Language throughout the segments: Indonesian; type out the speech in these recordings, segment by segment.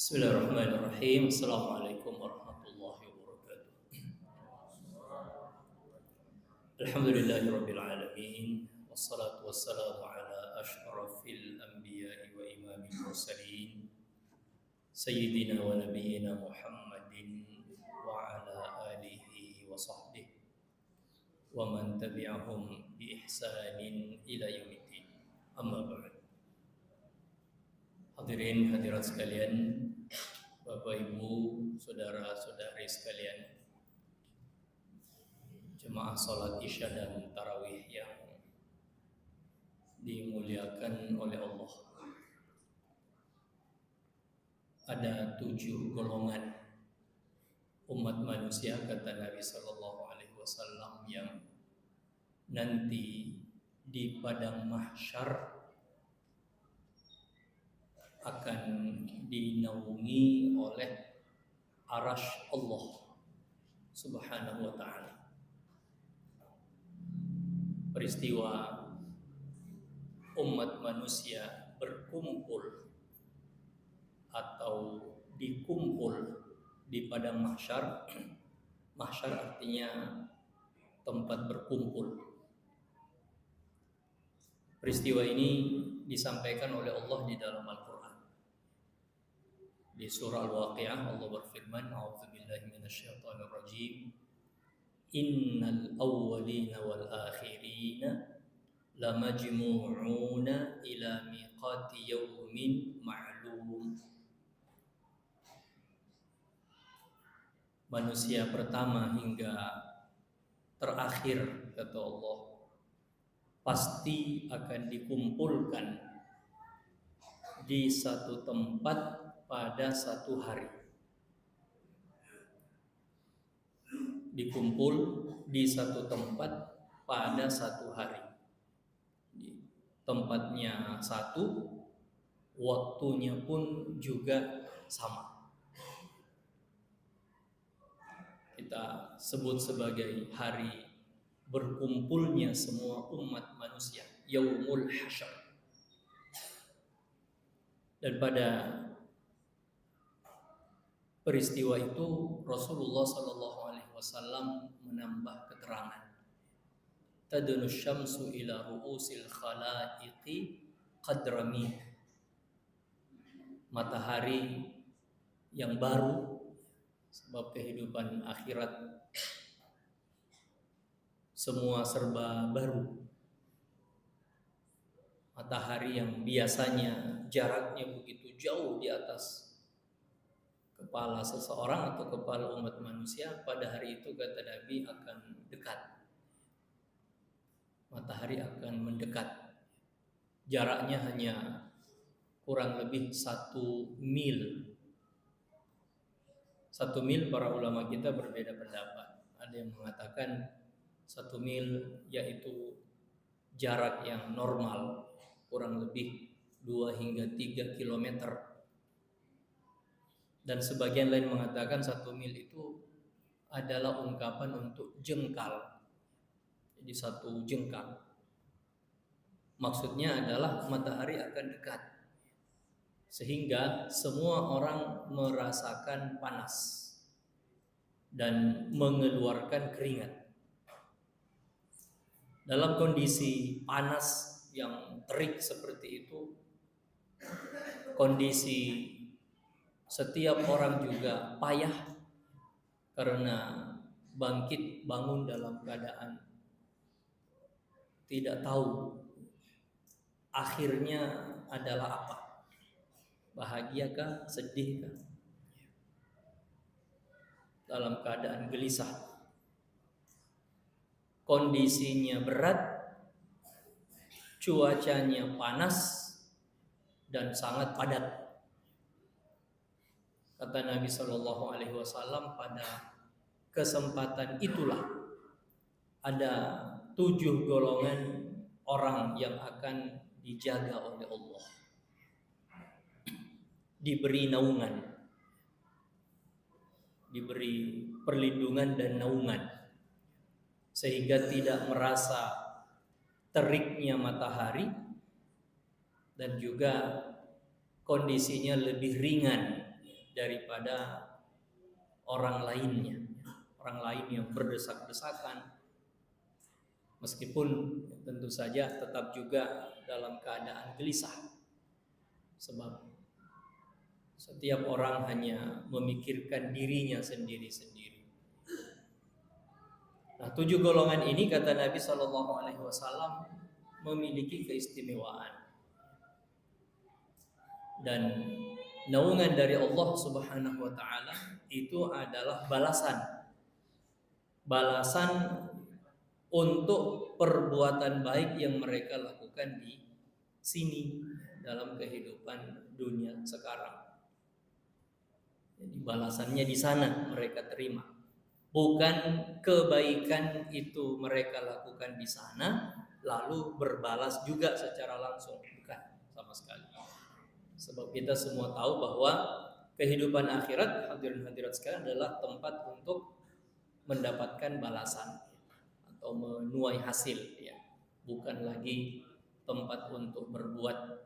Bismillahirrahmanirrahim. Assalamualaikum warahmatullahi wabarakatuh. Alhamdulillahirabbil alamin. Wassalatu wassalamu ala asyrafil anbiya'i wa imamil mursalin sayyidina wa nabiyyina Muhammadin wa ala alihi wa sahbihi wa man tabi'ahum bi ihsanin ila yaumiddin. Amma ba'd. Hadirin hadirat sekalian, Bapak Ibu, saudara-saudari sekalian, jemaah salat Isya dan Tarawih yang dimuliakan oleh Allah. Ada 7 golongan umat manusia, kata Nabi Sallallahu Alaihi Wasallam, yang nanti di padang mahsyar akan dinaungi oleh arasy Allah Subhanahu wa ta'ala. Peristiwa umat manusia berkumpul atau dikumpul di padang mahsyar. Mahsyar artinya tempat berkumpul. Peristiwa ini disampaikan oleh Allah di dalam Al-Quran. Di surah Al-Waqi'ah Allah berfirman, A'udzubillahi minasyaitonir rajim. Innal awwalina wal akhirina lamajmu'una ila miqati yaumin ma'lum. Manusia pertama hingga terakhir, kata Allah, pasti akan dikumpulkan di satu tempat pada satu hari. Dikumpul di satu tempat pada satu hari. Tempatnya satu, waktunya pun juga sama. Kita sebut sebagai hari berkumpulnya semua umat manusia, Yaumul Hasyr. Dan pada peristiwa itu Rasulullah Sallallahu Alaihi Wasallam menambah keterangan. Tadunu syamsu ila ru'usil khalaiqi qadrami. Matahari yang baru, sebab kehidupan akhirat semua serba baru. Matahari yang biasanya jaraknya begitu jauh di atas kepala seseorang atau kepala umat manusia, pada hari itu, kata Nabi, akan dekat. Matahari akan mendekat. Jaraknya hanya kurang lebih 1 mil. 1 mil, para ulama kita berbeda pendapat. Ada yang mengatakan 1 mil yaitu jarak yang normal, kurang lebih 2 hingga 3 kilometer. Dan sebagian lain mengatakan 1 mil itu adalah ungkapan untuk jengkal. Jadi 1 jengkal. Maksudnya adalah matahari akan dekat, sehingga semua orang merasakan panas dan mengeluarkan keringat. Dalam kondisi panas yang terik seperti itu, kondisi setiap orang juga payah karena bangkit bangun dalam keadaan tidak tahu akhirnya adalah apa. Bahagiakah, sedihkah? Dalam keadaan gelisah. Kondisinya berat, cuacanya panas dan sangat padat. Kata Nabi Shallallahu Alaihi Wasallam, pada kesempatan itulah ada 7 golongan orang yang akan dijaga oleh Allah, diberi naungan, diberi perlindungan dan naungan, sehingga tidak merasa teriknya matahari dan juga kondisinya lebih ringan daripada orang lainnya. Orang lain yang berdesak-desakan, meskipun tentu saja tetap juga dalam keadaan gelisah, sebab setiap orang hanya memikirkan dirinya sendiri-sendiri. Nah, 7 golongan ini kata Nabi Shallallahu Alaihi Wasallam memiliki keistimewaan dan naungan dari Allah Subhanahu Wa Taala itu adalah balasan untuk perbuatan baik yang mereka lakukan di sini dalam kehidupan dunia sekarang. Jadi balasannya di sana mereka terima. Bukan kebaikan itu mereka lakukan di sana lalu berbalas juga secara langsung, bukan sama sekali. Sebab kita semua tahu bahwa kehidupan akhirat, hadirin hadirat sekalian, adalah tempat untuk mendapatkan balasan atau menuai hasil, ya. Bukan lagi tempat untuk berbuat.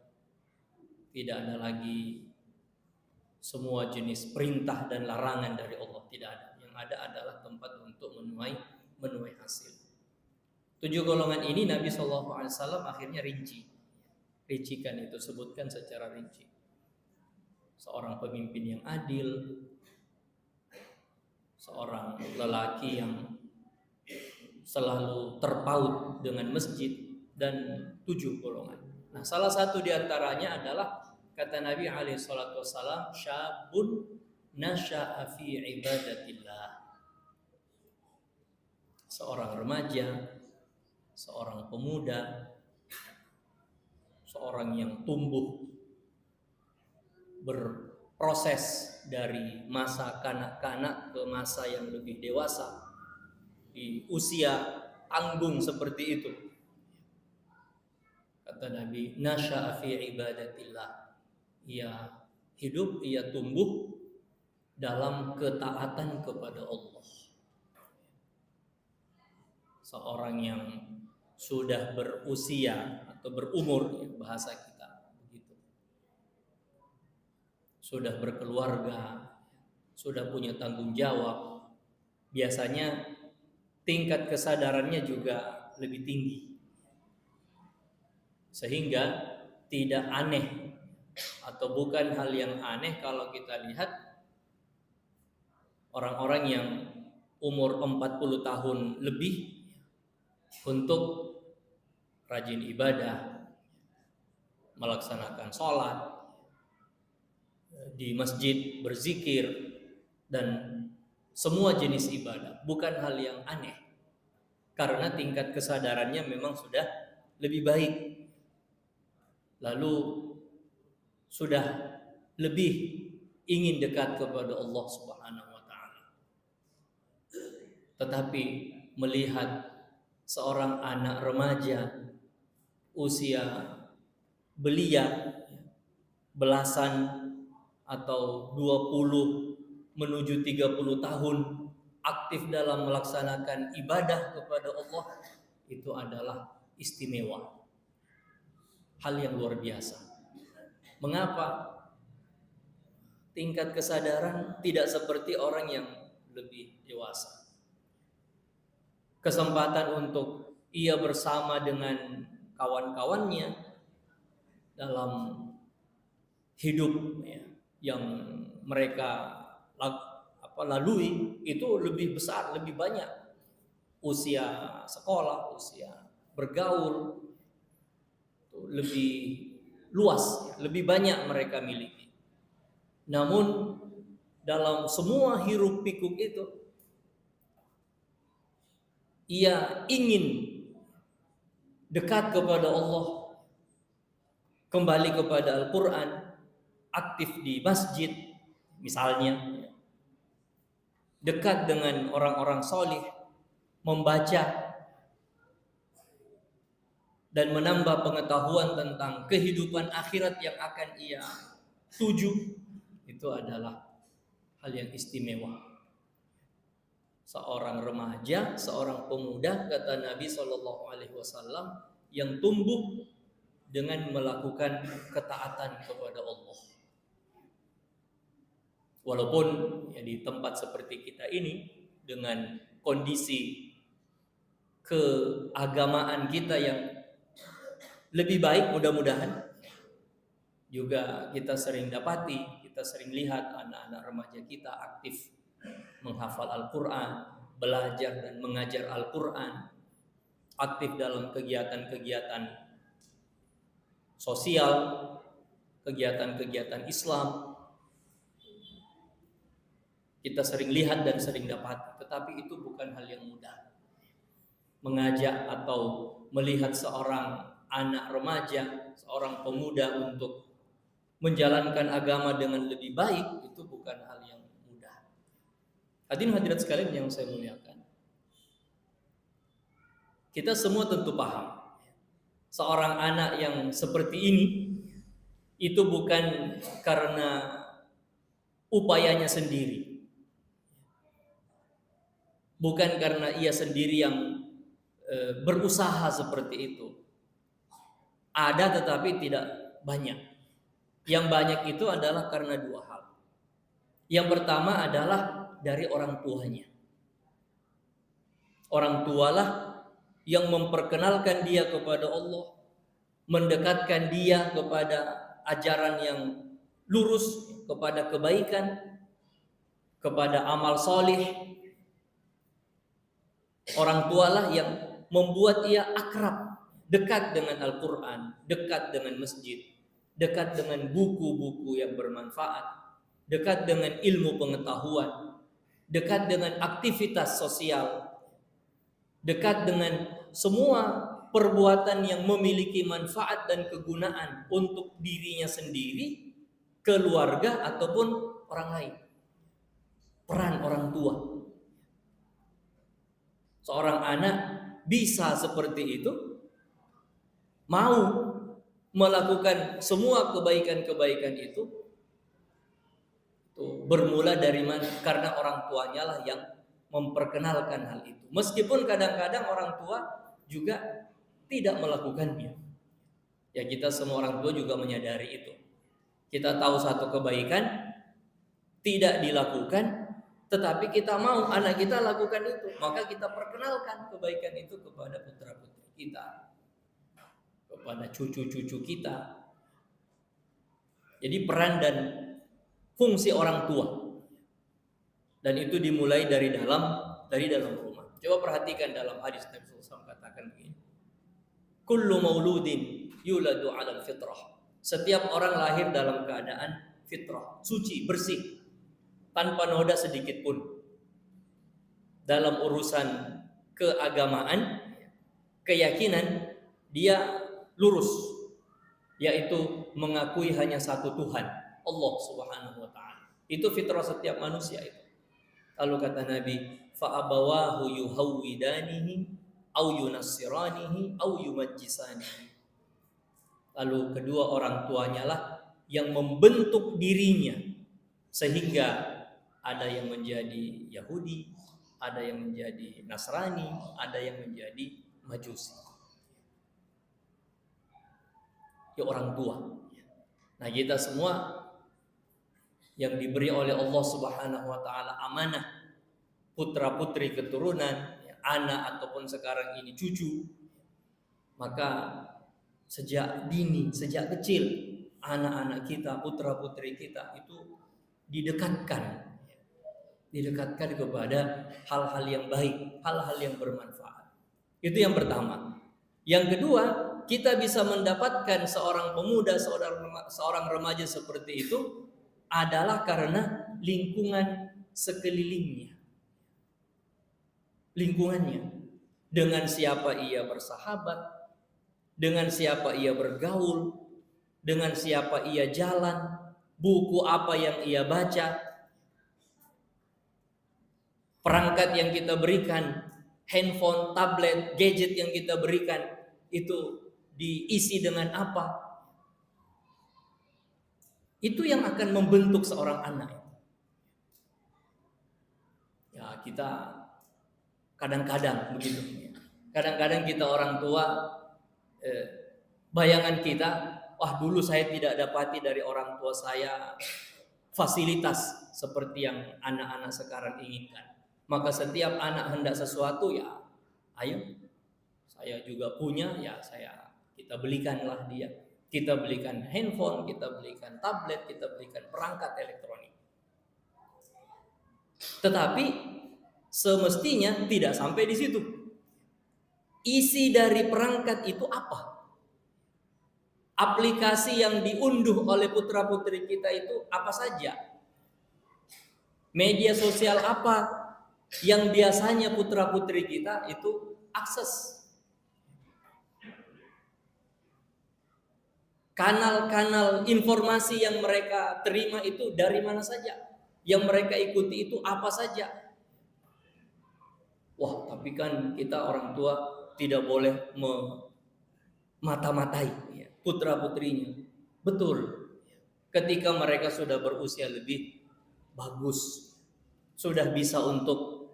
Tidak ada lagi semua jenis perintah dan larangan dari Allah, tidak ada. Yang ada adalah tempat untuk menuai hasil. 7 golongan ini Nabi SAW akhirnya rincikan itu, sebutkan secara rinci. Seorang pemimpin yang adil, seorang lelaki yang selalu terpaut dengan masjid, dan 7 golongan. Nah, salah satu diantaranya adalah kata Nabi alaihissalam, syabun nasha'a fi ibadatillah. Seorang remaja, seorang pemuda, seorang yang tumbuh berproses dari masa kanak-kanak ke masa yang lebih dewasa di usia tanggung seperti itu. Kata Nabi, nasha'a fi ibadatillah. Ia hidup, ia tumbuh dalam ketaatan kepada Allah. Seorang yang sudah berusia atau berumur, ya, bahasa kita begitu, sudah berkeluarga, sudah punya tanggung jawab, biasanya tingkat kesadarannya juga lebih tinggi, sehingga tidak aneh atau bukan hal yang aneh kalau kita lihat orang-orang yang umur 40 tahun lebih untuk rajin ibadah, melaksanakan sholat di masjid, berzikir, dan semua jenis ibadah. Bukan hal yang aneh, karena tingkat kesadarannya memang sudah lebih baik, lalu sudah lebih ingin dekat kepada Allah Subhanahu wa Ta'ala. Tetapi melihat seorang anak remaja usia belia, belasan atau 20 menuju 30 tahun aktif dalam melaksanakan ibadah kepada Allah, itu adalah istimewa, hal yang luar biasa. Mengapa? Tingkat kesadaran tidak seperti orang yang lebih dewasa. Kesempatan untuk ia bersama dengan kawan-kawannya dalam hidup, ya, yang mereka lalui itu lebih besar, lebih banyak. Usia sekolah, usia bergaul itu lebih luas, lebih banyak mereka miliki. Namun dalam semua hiruk pikuk itu, ia ingin dekat kepada Allah, kembali kepada Al-Quran, aktif di masjid misalnya, dekat dengan orang-orang solih, membaca dan menambah pengetahuan tentang kehidupan akhirat yang akan ia tuju. Itu adalah hal yang istimewa. Seorang remaja, seorang pemuda, kata Nabi SAW, yang tumbuh dengan melakukan ketaatan kepada Allah. Walaupun ya di tempat seperti kita ini dengan kondisi keagamaan kita yang lebih baik, mudah-mudahan juga kita sering dapati, kita sering lihat anak-anak remaja kita aktif menghafal Al-Quran, belajar dan mengajar Al-Quran, aktif dalam kegiatan-kegiatan sosial, kegiatan-kegiatan Islam. Kita sering lihat dan sering dapat, tetapi itu bukan hal yang mudah. Mengajak atau melihat seorang anak remaja, seorang pemuda untuk menjalankan agama dengan lebih baik, itu bukan hal yang mudah. Hadirin hadirat sekalian yang saya muliakan, kita semua tentu paham, seorang anak yang seperti ini itu bukan karena upayanya sendiri, bukan karena ia sendiri yang berusaha seperti itu. Ada tetapi tidak banyak. Yang banyak itu adalah karena dua hal. Yang pertama adalah dari orang tuanya. Orang tualah yang memperkenalkan dia kepada Allah, mendekatkan dia kepada ajaran yang lurus, kepada kebaikan, kepada amal solih. Orang tualah yang membuat ia akrab, dekat dengan Al-Quran, dekat dengan masjid, dekat dengan buku-buku yang bermanfaat, dekat dengan ilmu pengetahuan, dekat dengan aktivitas sosial, dekat dengan semua perbuatan yang memiliki manfaat dan kegunaan untuk dirinya sendiri, keluarga, ataupun orang lain. Peran orang tua. Seorang anak bisa seperti itu, mau melakukan semua kebaikan-kebaikan itu bermula dari mana? Karena orang tuanya lah yang memperkenalkan hal itu. Meskipun kadang-kadang orang tua juga tidak melakukannya. Ya, kita semua orang tua juga menyadari itu. Kita tahu satu kebaikan tidak dilakukan, tetapi kita mau anak kita lakukan itu, maka kita perkenalkan kebaikan itu kepada putra-putri kita, kepada cucu-cucu kita. Jadi peran dan fungsi orang tua, dan itu dimulai dari dalam rumah. Coba perhatikan dalam hadis Nabi SAW katakan begini: kullu mauludin yuladu 'alal fitrah. Setiap orang lahir dalam keadaan fitrah, suci, bersih, tanpa noda sedikit pun. Dalam urusan keagamaan, keyakinan, dia lurus, yaitu mengakui hanya satu Tuhan, Allah Subhanahu wa taala. Itu fitrah setiap manusia itu. Lalu kata Nabi, fa abawahu yuhawwidanihi au yunassiranihi au yumajjisanihi. Lalu kedua orang tuanya lah yang membentuk dirinya sehingga ada yang menjadi Yahudi, ada yang menjadi Nasrani, ada yang menjadi Majusi. Ya, orang tua. Nah, kita semua yang diberi oleh Allah Subhanahu wa taala amanah, putra-putri keturunan, anak ataupun sekarang ini cucu, maka sejak dini, sejak kecil, anak-anak kita, putra-putri kita itu didekatkan kepada hal-hal yang baik, hal-hal yang bermanfaat. Itu yang pertama. Yang kedua, kita bisa mendapatkan seorang pemuda, seorang remaja seperti itu adalah karena lingkungan sekelilingnya. Lingkungannya. Dengan siapa ia bersahabat, dengan siapa ia bergaul, dengan siapa ia jalan, buku apa yang ia baca, perangkat yang kita berikan, handphone, tablet, gadget yang kita berikan, itu diisi dengan apa? Itu yang akan membentuk seorang anak. Ya, kita kadang-kadang begitu. Kadang-kadang kita orang tua, bayangan kita, wah dulu saya tidak dapati dari orang tua saya fasilitas seperti yang anak-anak sekarang inginkan. Maka setiap anak hendak sesuatu, ya ayo, saya juga punya, ya kita belikanlah dia. Kita belikan handphone, kita belikan tablet, kita belikan perangkat elektronik. Tetapi semestinya tidak sampai di situ. Isi dari perangkat itu apa? Aplikasi yang diunduh oleh putra-putri kita itu apa saja? Media sosial apa yang biasanya putra-putri kita itu akses? Kanal-kanal informasi yang mereka terima itu dari mana saja? Yang mereka ikuti itu apa saja? Wah, tapi kan kita orang tua tidak boleh mata-matai putra-putrinya. Betul. Ketika mereka sudah berusia lebih bagus, sudah bisa untuk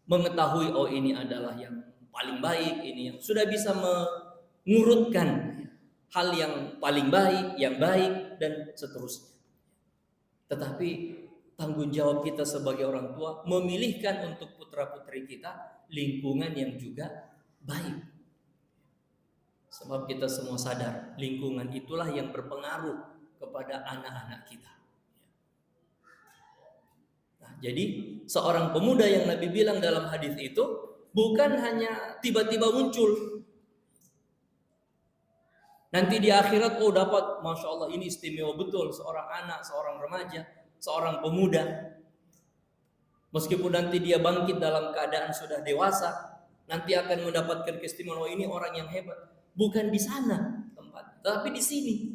mengetahui, oh ini adalah yang paling baik, ini yang sudah bisa mengurutkan hal yang paling baik, yang baik, dan seterusnya. Tetapi tanggung jawab kita sebagai orang tua memilihkan untuk putra-putri kita lingkungan yang juga baik. Sebab kita semua sadar lingkungan itulah yang berpengaruh kepada anak-anak kita. Nah, jadi seorang pemuda yang Nabi bilang dalam hadis itu bukan hanya tiba-tiba muncul. Nanti di akhirat, oh dapat, Masya Allah ini istimewa betul, seorang anak, seorang remaja, seorang pemuda. Meskipun nanti dia bangkit dalam keadaan sudah dewasa, nanti akan mendapatkan keistimewaan, oh ini orang yang hebat. Bukan di sana tempat, tapi di sini.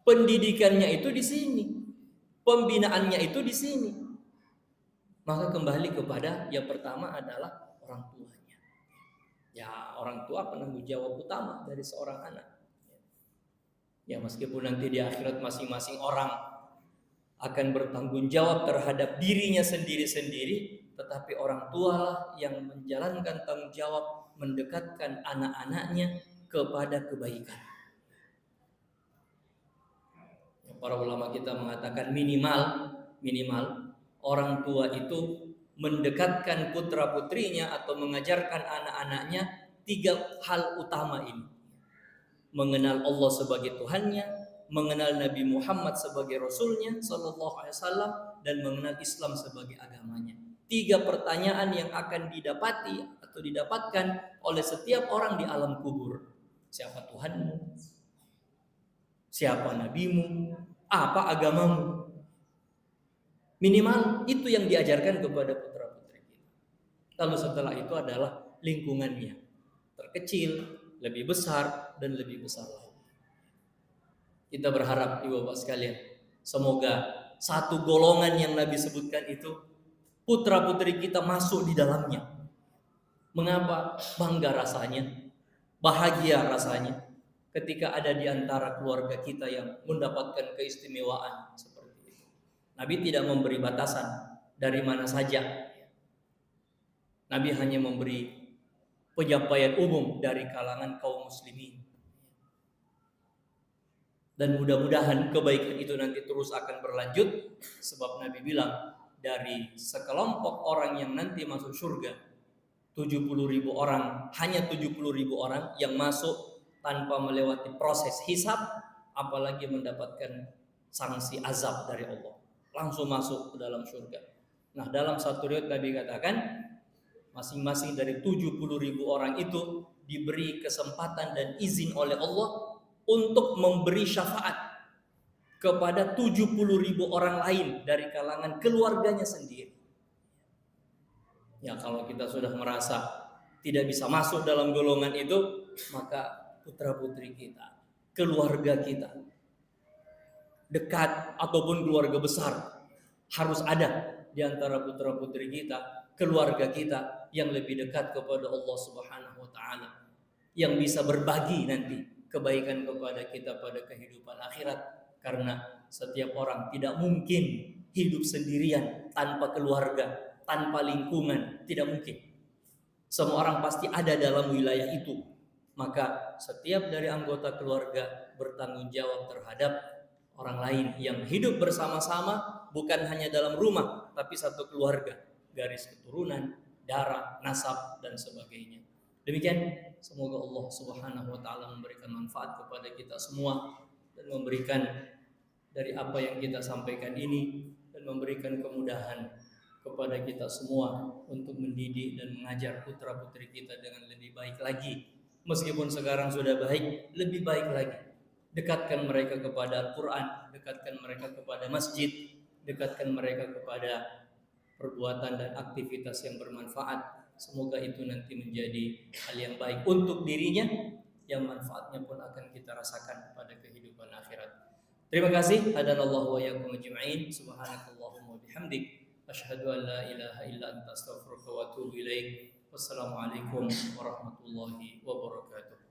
Pendidikannya itu di sini, pembinaannya itu di sini. Maka kembali kepada yang pertama adalah orang tuanya. Ya, orang tua penanggung jawab utama dari seorang anak. Ya, meskipun nanti di akhirat masing-masing orang akan bertanggung jawab terhadap dirinya sendiri-sendiri, tetapi orang tualah yang menjalankan tanggung jawab mendekatkan anak-anaknya kepada kebaikan. Para ulama kita mengatakan minimal orang tua itu mendekatkan putra-putrinya atau mengajarkan anak-anaknya 3 hal utama ini. Mengenal Allah sebagai Tuhannya, mengenal Nabi Muhammad sebagai Rasulnya sallallahu alaihi wasallam, dan mengenal Islam sebagai agamanya. 3 pertanyaan yang akan didapati atau didapatkan oleh setiap orang di alam kubur. Siapa Tuhanmu? Siapa nabimu? Apa agamamu? Minimal itu yang diajarkan kepada putra-putri kita. Lalu setelah itu adalah lingkungannya. Terkecil, lebih besar, dan lebih besar lagi. Kita berharap Ibu Bapak sekalian, semoga satu golongan yang Nabi sebutkan itu putra-putri kita masuk di dalamnya. Mengapa? Bangga rasanya, bahagia rasanya ketika ada di antara keluarga kita yang mendapatkan keistimewaan seperti itu. Nabi tidak memberi batasan dari mana saja. Nabi hanya memberi penyampaian umum dari kalangan kaum muslimin. Dan mudah-mudahan kebaikan itu nanti terus akan berlanjut, sebab Nabi bilang dari sekelompok orang yang nanti masuk surga 70.000 orang, hanya 70.000 orang yang masuk tanpa melewati proses hisab, apalagi mendapatkan sanksi azab dari Allah, langsung masuk ke dalam surga. Nah, dalam satu riwayat Nabi katakan masing-masing dari 70.000 orang itu diberi kesempatan dan izin oleh Allah untuk memberi syafaat kepada 70.000 orang lain dari kalangan keluarganya sendiri. Ya, kalau kita sudah merasa tidak bisa masuk dalam golongan itu, maka putra-putri kita, keluarga kita, dekat ataupun keluarga besar, harus ada di antara putra-putri kita, keluarga kita yang lebih dekat kepada Allah Subhanahu wa taala, yang bisa berbagi nanti kebaikan kepada kita pada kehidupan akhirat. Karena setiap orang tidak mungkin hidup sendirian tanpa keluarga, tanpa lingkungan, tidak mungkin. Semua orang pasti ada dalam wilayah itu. Maka setiap dari anggota keluarga bertanggung jawab terhadap orang lain yang hidup bersama-sama, bukan hanya dalam rumah tapi satu keluarga, garis keturunan, darah, nasab dan sebagainya. Demikian, semoga Allah Subhanahu wa taala memberikan manfaat kepada kita semua dan memberikan dari apa yang kita sampaikan ini dan memberikan kemudahan kepada kita semua untuk mendidik dan mengajar putra-putri kita dengan lebih baik lagi. Meskipun sekarang sudah baik, lebih baik lagi. Dekatkan mereka kepada Al-Quran, dekatkan mereka kepada masjid, dekatkan mereka kepada perbuatan dan aktivitas yang bermanfaat. Semoga itu nanti menjadi hal yang baik untuk dirinya, yang manfaatnya pun akan kita rasakan pada kehidupan akhirat. Terima kasih. Hadanallahu wa iyyakum ajma'in. Subhanakallahumma wa bihamdik, asyhadu an la ilaha illa anta astaghfiruka wa atubu ilaik. Wassalamualaikum warahmatullahi wabarakatuh.